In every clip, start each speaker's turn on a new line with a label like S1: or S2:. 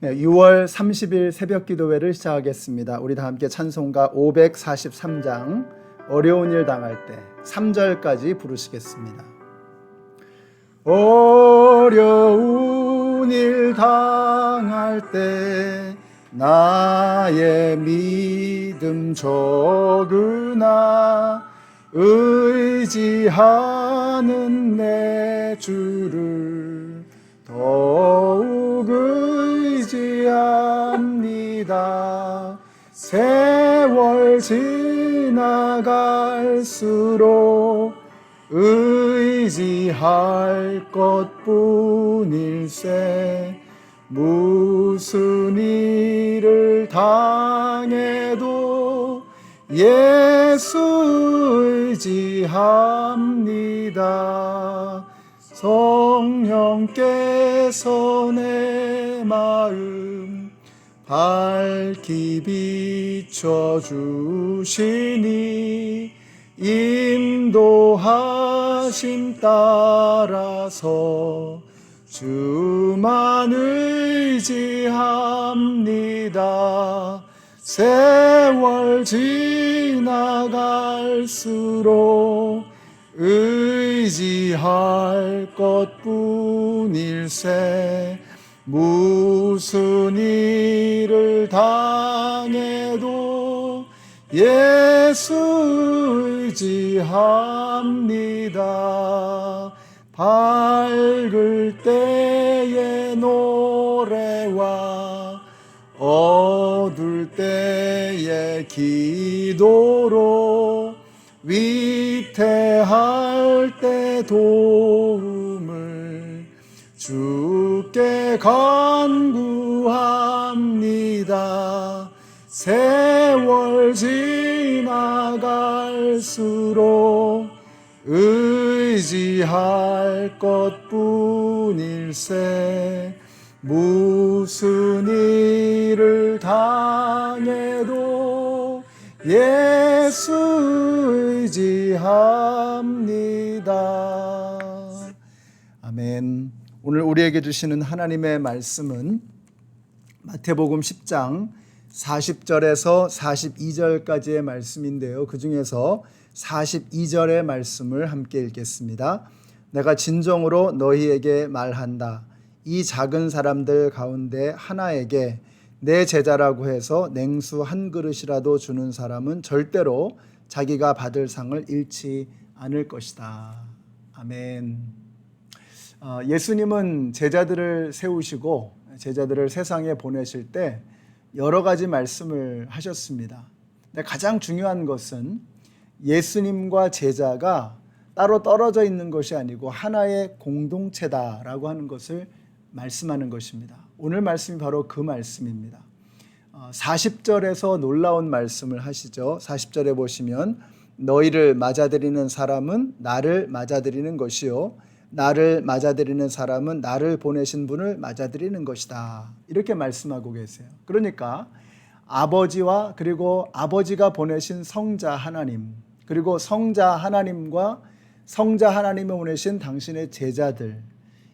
S1: 네, 6월 30일 새벽 기도회를 시작하겠습니다. 우리 다 함께 찬송가 543장 어려운 일 당할 때 3절까지 부르시겠습니다. 어려운 일 당할 때 나의 믿음 적으나 의지하는 내 주를 더욱 의지합니다. 세월 지나갈수록 의지할 것뿐일세. 무슨 일을 당해도 예수 의지합니다. 성령께서 내 마음 밝히 비춰주시니 인도하심 따라서 주만 의지합니다. 세월 지나갈수록 의지할 것뿐일세. 무슨 일을 당해도 예수 의지합니다. 밝을 때의 노래와 어둘 때의 기도로 위태할 때 도움을 주께 간구합니다. 세월 지나갈수록 의지할 것뿐일세. 무슨 일을 당해도 예수 의지합니다. 아멘. 오늘 우리에게 주시는 하나님의 말씀은 마태복음 10장 40절에서 42절까지의 말씀인데요. 그 중에서 42절의 말씀을 함께 읽겠습니다. 내가 진정으로 너희에게 말한다. 이 작은 사람들 가운데 하나에게 내 제자라고 해서 냉수 한 그릇이라도 주는 사람은 절대로 자기가 받을 상을 잃지 않을 것이다. 아멘. 예수님은 제자들을 세우시고 제자들을 세상에 보내실 때 여러 가지 말씀을 하셨습니다. 근데 가장 중요한 것은 예수님과 제자가 따로 떨어져 있는 것이 아니고 하나의 공동체다라고 하는 것을 말씀하는 것입니다. 오늘 말씀이 바로 그 말씀입니다. 40절에서 놀라운 말씀을 하시죠. 40절에 보시면 너희를 맞아들이는 사람은 나를 맞아들이는 것이요 나를 맞아들이는 사람은 나를 보내신 분을 맞아들이는 것이다. 이렇게 말씀하고 계세요. 그러니까 아버지와 그리고 아버지가 보내신 성자 하나님, 그리고 성자 하나님과 성자 하나님이 보내신 당신의 제자들,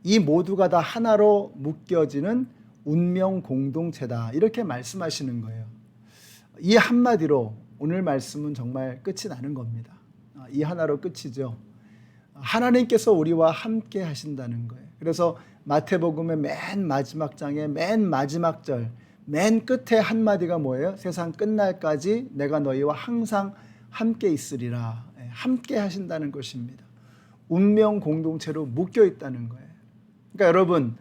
S1: 이 모두가 다 하나로 묶여지는 운명 공동체다. 이렇게 말씀하시는 거예요. 이 한마디로 오늘 말씀은 정말 끝이 나는 겁니다. 이 하나로 끝이죠. 하나님께서 우리와 함께 하신다는 거예요. 그래서 마태복음의 맨 마지막 장의 맨 마지막 절, 맨 끝에 한마디가 뭐예요? 세상 끝날까지 내가 너희와 항상 함께 있으리라. 함께 하신다는 것입니다. 운명 공동체로 묶여 있다는 거예요. 그러니까 여러분,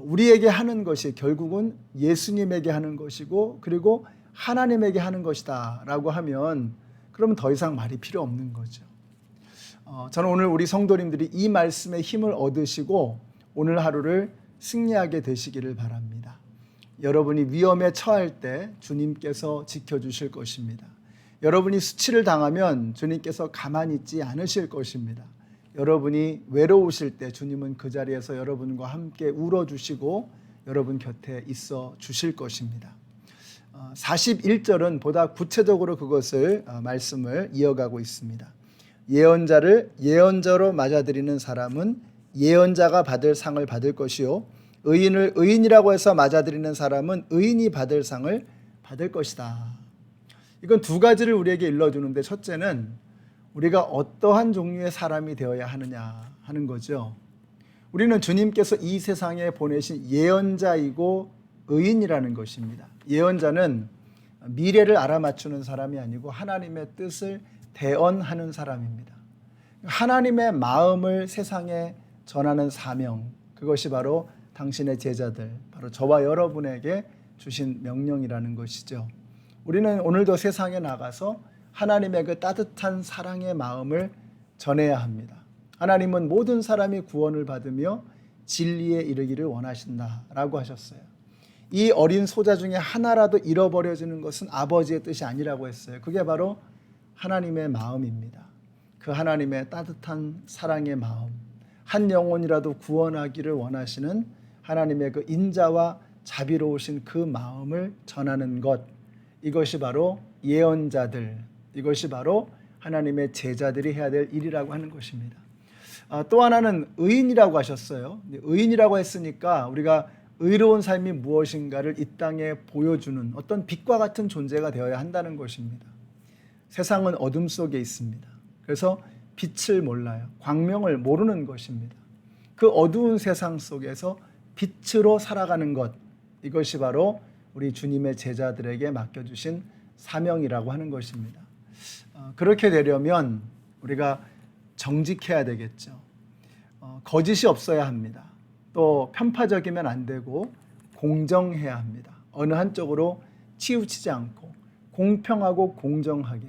S1: 우리에게 하는 것이 결국은 예수님에게 하는 것이고 그리고 하나님에게 하는 것이다 라고 하면 그러면 더 이상 말이 필요 없는 거죠. 저는 오늘 우리 성도님들이 이 말씀의 힘을 얻으시고 오늘 하루를 승리하게 되시기를 바랍니다. 여러분이 위험에 처할 때 주님께서 지켜주실 것입니다. 여러분이 수치를 당하면 주님께서 가만히 있지 않으실 것입니다. 여러분이 외로우실 때 주님은 그 자리에서 여러분과 함께 울어주시고 여러분 곁에 있어 주실 것입니다. 41절은 보다 구체적으로 그것을 말씀을 이어가고 있습니다. 예언자를 예언자로 맞아들이는 사람은 예언자가 받을 상을 받을 것이요 의인을 의인이라고 해서 맞아들이는 사람은 의인이 받을 상을 받을 것이다. 이건 두 가지를 우리에게 일러주는데, 첫째는 우리가 어떠한 종류의 사람이 되어야 하느냐 하는 거죠. 우리는 주님께서 이 세상에 보내신 예언자이고 의인이라는 것입니다. 예언자는 미래를 알아맞추는 사람이 아니고 하나님의 뜻을 대언하는 사람입니다. 하나님의 마음을 세상에 전하는 사명, 그것이 바로 당신의 제자들, 바로 저와 여러분에게 주신 명령이라는 것이죠. 우리는 오늘도 세상에 나가서 하나님의 그 따뜻한 사랑의 마음을 전해야 합니다. 하나님은 모든 사람이 구원을 받으며 진리에 이르기를 원하신다라고 하셨어요. 이 어린 소자 중에 하나라도 잃어버려지는 것은 아버지의 뜻이 아니라고 했어요. 그게 바로 하나님의 마음입니다. 그 하나님의 따뜻한 사랑의 마음, 한 영혼이라도 구원하기를 원하시는 하나님의 그 인자와 자비로우신 그 마음을 전하는 것, 이것이 바로 예언자들, 이것이 바로 하나님의 제자들이 해야 될 일이라고 하는 것입니다. 또 하나는 의인이라고 하셨어요. 의인이라고 했으니까 우리가 의로운 삶이 무엇인가를 이 땅에 보여주는 어떤 빛과 같은 존재가 되어야 한다는 것입니다. 세상은 어둠 속에 있습니다. 그래서 빛을 몰라요. 광명을 모르는 것입니다. 그 어두운 세상 속에서 빛으로 살아가는 것, 이것이 바로 우리 주님의 제자들에게 맡겨주신 사명이라고 하는 것입니다. 그렇게 되려면 우리가 정직해야 되겠죠. 거짓이 없어야 합니다. 또 편파적이면 안 되고 공정해야 합니다. 어느 한쪽으로 치우치지 않고 공평하고 공정하게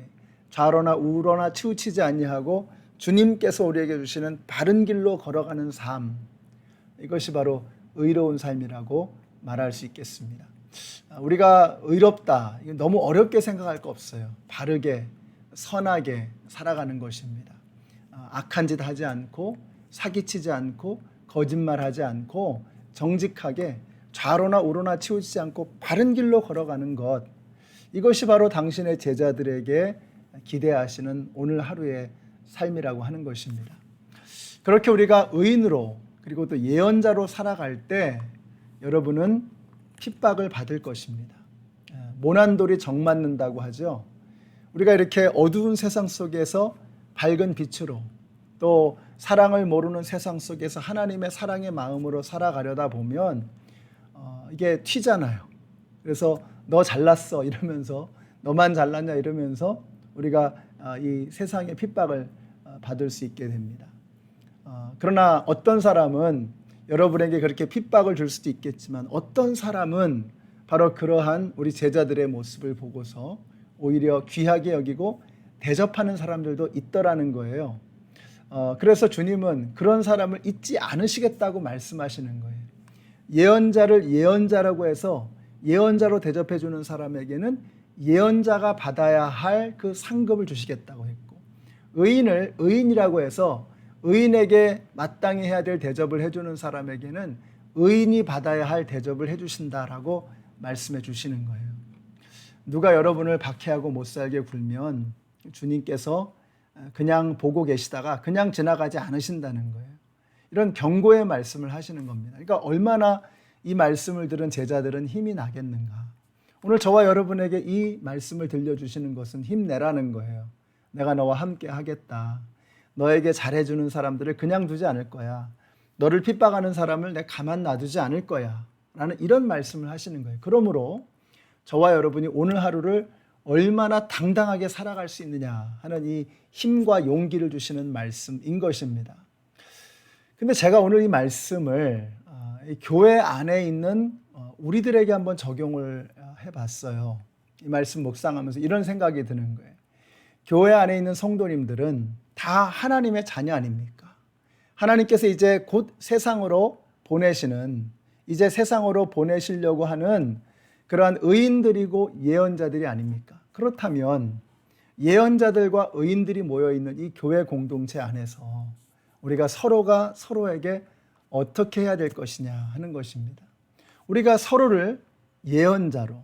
S1: 좌로나 우로나 치우치지 아니하고 주님께서 우리에게 주시는 바른 길로 걸어가는 삶, 이것이 바로 의로운 삶이라고 말할 수 있겠습니다. 우리가 의롭다, 이건 너무 어렵게 생각할 거 없어요. 바르게 선하게 살아가는 것입니다. 악한 짓 하지 않고 사기치지 않고 거짓말하지 않고 정직하게 좌로나 우로나 치우치지 않고 바른 길로 걸어가는 것, 이것이 바로 당신의 제자들에게 기대하시는 오늘 하루의 삶이라고 하는 것입니다. 그렇게 우리가 의인으로 그리고 또 예언자로 살아갈 때 여러분은 핍박을 받을 것입니다. 모난돌이 정 맞는다고 하죠. 우리가 이렇게 어두운 세상 속에서 밝은 빛으로 또 사랑을 모르는 세상 속에서 하나님의 사랑의 마음으로 살아가려다 보면 이게 튀잖아요. 그래서 너 잘났어 이러면서, 너만 잘났냐 이러면서 우리가 이 세상의 핍박을 받을 수 있게 됩니다. 그러나 어떤 사람은 여러분에게 그렇게 핍박을 줄 수도 있겠지만, 어떤 사람은 바로 그러한 우리 제자들의 모습을 보고서 오히려 귀하게 여기고 대접하는 사람들도 있더라는 거예요. 그래서 주님은 그런 사람을 잊지 않으시겠다고 말씀하시는 거예요. 예언자를 예언자라고 해서 예언자로 대접해 주는 사람에게는 예언자가 받아야 할 그 상급을 주시겠다고 했고, 의인을 의인이라고 해서 의인에게 마땅히 해야 될 대접을 해주는 사람에게는 의인이 받아야 할 대접을 해주신다라고 말씀해 주시는 거예요. 누가 여러분을 박해하고 못살게 굴면 주님께서 그냥 보고 계시다가 그냥 지나가지 않으신다는 거예요. 이런 경고의 말씀을 하시는 겁니다. 그러니까 얼마나 이 말씀을 들은 제자들은 힘이 나겠는가. 오늘 저와 여러분에게 이 말씀을 들려주시는 것은 힘내라는 거예요. 내가 너와 함께 하겠다. 너에게 잘해주는 사람들을 그냥 두지 않을 거야. 너를 핍박하는 사람을 내가 가만 놔두지 않을 거야. 라는 이런 말씀을 하시는 거예요. 그러므로 저와 여러분이 오늘 하루를 얼마나 당당하게 살아갈 수 있느냐 하는 이 힘과 용기를 주시는 말씀인 것입니다. 근데 제가 오늘 이 말씀을 교회 안에 있는 우리들에게 한번 적용을 해봤어요. 이 말씀 묵상하면서 이런 생각이 드는 거예요. 교회 안에 있는 성도님들은 다 하나님의 자녀 아닙니까? 하나님께서 이제 곧 세상으로 보내시는, 이제 세상으로 보내시려고 하는 그러한 의인들이고 예언자들이 아닙니까? 그렇다면 예언자들과 의인들이 모여있는 이 교회 공동체 안에서 우리가 서로가 서로에게 어떻게 해야 될 것이냐 하는 것입니다. 우리가 서로를 예언자로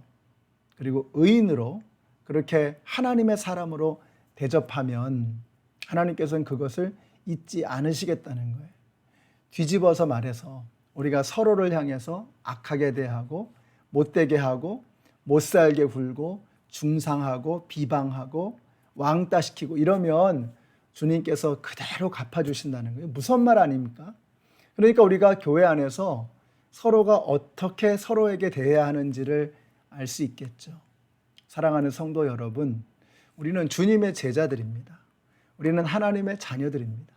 S1: 그리고 의인으로 그렇게 하나님의 사람으로 대접하면 하나님께서는 그것을 잊지 않으시겠다는 거예요. 뒤집어서 말해서 우리가 서로를 향해서 악하게 대하고 못되게 하고 못살게 굴고 중상하고 비방하고 왕따시키고 이러면 주님께서 그대로 갚아주신다는 거예요. 무슨 말 아닙니까? 그러니까 우리가 교회 안에서 서로가 어떻게 서로에게 대해야 하는지를 알 수 있겠죠. 사랑하는 성도 여러분, 우리는 주님의 제자들입니다. 우리는 하나님의 자녀들입니다.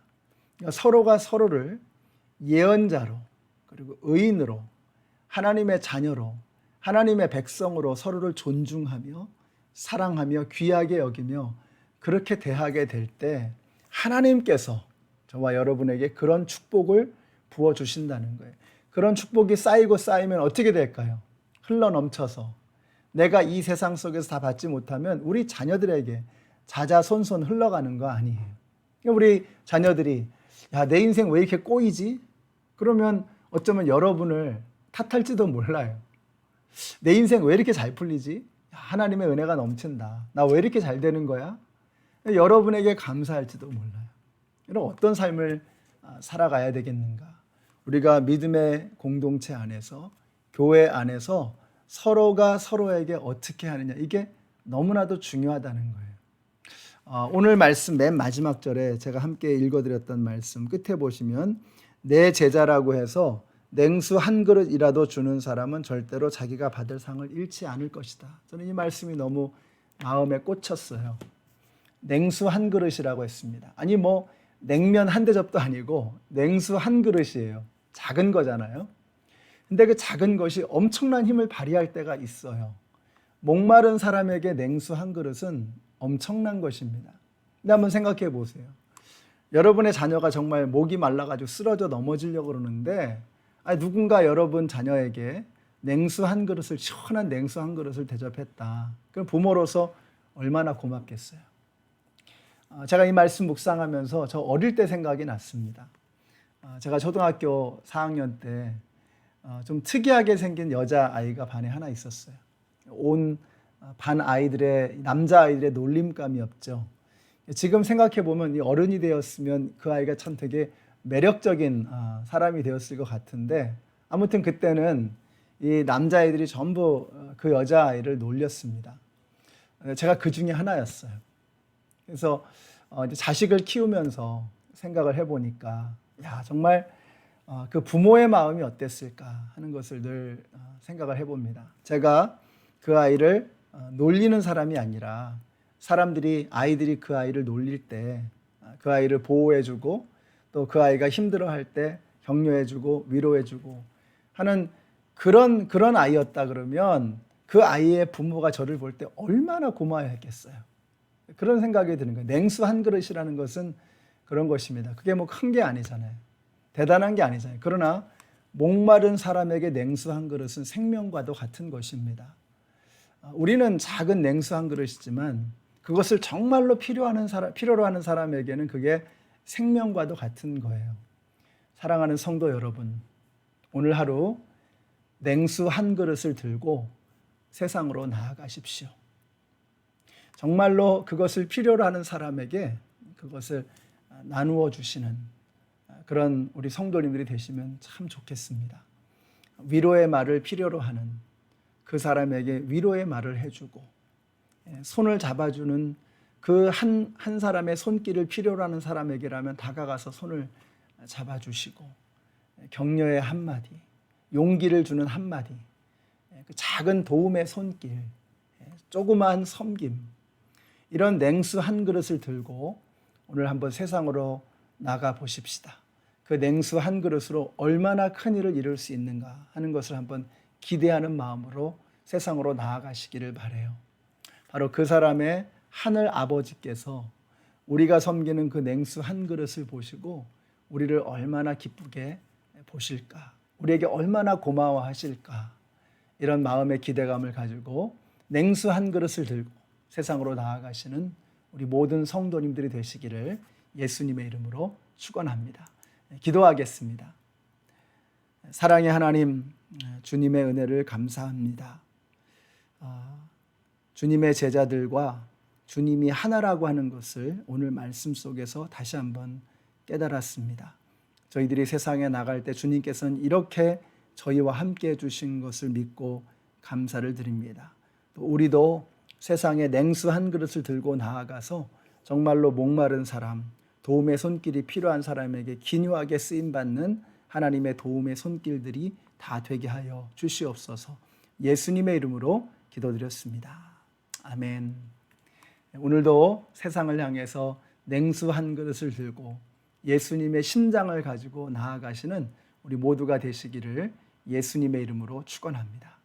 S1: 그러니까 서로가 서로를 예언자로 그리고 의인으로 하나님의 자녀로 하나님의 백성으로 서로를 존중하며 사랑하며 귀하게 여기며 그렇게 대하게 될 때 하나님께서 저와 여러분에게 그런 축복을 부어주신다는 거예요. 그런 축복이 쌓이고 쌓이면 어떻게 될까요? 흘러넘쳐서 내가 이 세상 속에서 다 받지 못하면 우리 자녀들에게 자자손손 흘러가는 거 아니에요. 우리 자녀들이 야, 내 인생 왜 이렇게 꼬이지? 그러면 어쩌면 여러분을 탓할지도 몰라요. 내 인생 왜 이렇게 잘 풀리지? 하나님의 은혜가 넘친다. 나 왜 이렇게 잘 되는 거야? 여러분에게 감사할지도 몰라요. 이런 어떤 삶을 살아가야 되겠는가? 우리가 믿음의 공동체 안에서 교회 안에서 서로가 서로에게 어떻게 하느냐 이게 너무나도 중요하다는 거예요. 오늘 말씀 맨 마지막 절에 제가 함께 읽어드렸던 말씀 끝에 보시면 내 제자라고 해서 냉수 한 그릇이라도 주는 사람은 절대로 자기가 받을 상을 잃지 않을 것이다. 저는 이 말씀이 너무 마음에 꽂혔어요. 냉수 한 그릇이라고 했습니다. 아니 뭐 냉면 한 대접도 아니고 냉수 한 그릇이에요. 작은 거잖아요. 근데 그 작은 것이 엄청난 힘을 발휘할 때가 있어요. 목마른 사람에게 냉수 한 그릇은 엄청난 것입니다. 근데 한번 생각해 보세요. 여러분의 자녀가 정말 목이 말라가지고 쓰러져 넘어지려고 그러는데 누군가 여러분 자녀에게 냉수 한 그릇을 시원한 냉수 한 그릇을 대접했다. 그럼 부모로서 얼마나 고맙겠어요. 제가 이 말씀 묵상하면서 저 어릴 때 생각이 났습니다. 제가 초등학교 4학년 때 좀 특이하게 생긴 여자아이가 반에 하나 있었어요. 온 반 아이들의 남자 아이들의 놀림감이었죠. 지금 생각해 보면 이 어른이 되었으면 그 아이가 참 되게 매력적인 사람이 되었을 것 같은데 아무튼 그때는 이 남자아이들이 전부 그 여자아이를 놀렸습니다. 제가 그 중에 하나였어요. 그래서 이제 자식을 키우면서 생각을 해보니까 야 정말 그 부모의 마음이 어땠을까 하는 것을 늘 생각을 해봅니다. 제가 그 아이를 놀리는 사람이 아니라 아이들이 그 아이를 놀릴 때 그 아이를 보호해주고 또 그 아이가 힘들어할 때 격려해주고 위로해주고 하는 그런 아이였다 그러면 그 아이의 부모가 저를 볼 때 얼마나 고마워했겠어요. 그런 생각이 드는 거예요. 냉수 한 그릇이라는 것은 그런 것입니다. 그게 뭐 큰 게 아니잖아요. 대단한 게 아니잖아요. 그러나 목마른 사람에게 냉수 한 그릇은 생명과도 같은 것입니다. 우리는 작은 냉수 한 그릇이지만 그것을 정말로 필요로 하는 사람에게는 그게 생명과도 같은 거예요. 사랑하는 성도 여러분, 오늘 하루 냉수 한 그릇을 들고 세상으로 나아가십시오. 정말로 그것을 필요로 하는 사람에게 그것을 나누어 주시는 그런 우리 성도님들이 되시면 참 좋겠습니다. 위로의 말을 필요로 하는 그 사람에게 위로의 말을 해주고 손을 잡아주는 그 한 사람의 손길을 필요로 하는 사람에게라면 다가가서 손을 잡아주시고 격려의 한마디, 용기를 주는 한마디, 그 작은 도움의 손길, 조그마한 섬김, 이런 냉수 한 그릇을 들고 오늘 한번 세상으로 나가 보십시다. 그 냉수 한 그릇으로 얼마나 큰 일을 이룰 수 있는가 하는 것을 한번 기대하는 마음으로 세상으로 나아가시기를 바라요. 바로 그 사람의 하늘 아버지께서 우리가 섬기는 그 냉수 한 그릇을 보시고 우리를 얼마나 기쁘게 보실까, 우리에게 얼마나 고마워하실까, 이런 마음의 기대감을 가지고 냉수 한 그릇을 들고 세상으로 나아가시는 우리 모든 성도님들이 되시기를 예수님의 이름으로 축원합니다. 기도하겠습니다. 사랑의 하나님, 주님의 은혜를 감사합니다. 주님의 제자들과 주님이 하나라고 하는 것을 오늘 말씀 속에서 다시 한번 깨달았습니다. 저희들이 세상에 나갈 때 주님께서는 이렇게 저희와 함께 해주신 것을 믿고 감사를 드립니다. 또 우리도 세상에 냉수 한 그릇을 들고 나아가서 정말로 목마른 사람, 도움의 손길이 필요한 사람에게 기묘하게 쓰임받는 하나님의 도움의 손길들이 다 되게 하여 주시옵소서. 예수님의 이름으로 기도드렸습니다. 아멘. 오늘도 세상을 향해서 냉수 한 그릇을 들고 예수님의 심장을 가지고 나아가시는 우리 모두가 되시기를 예수님의 이름으로 축원합니다.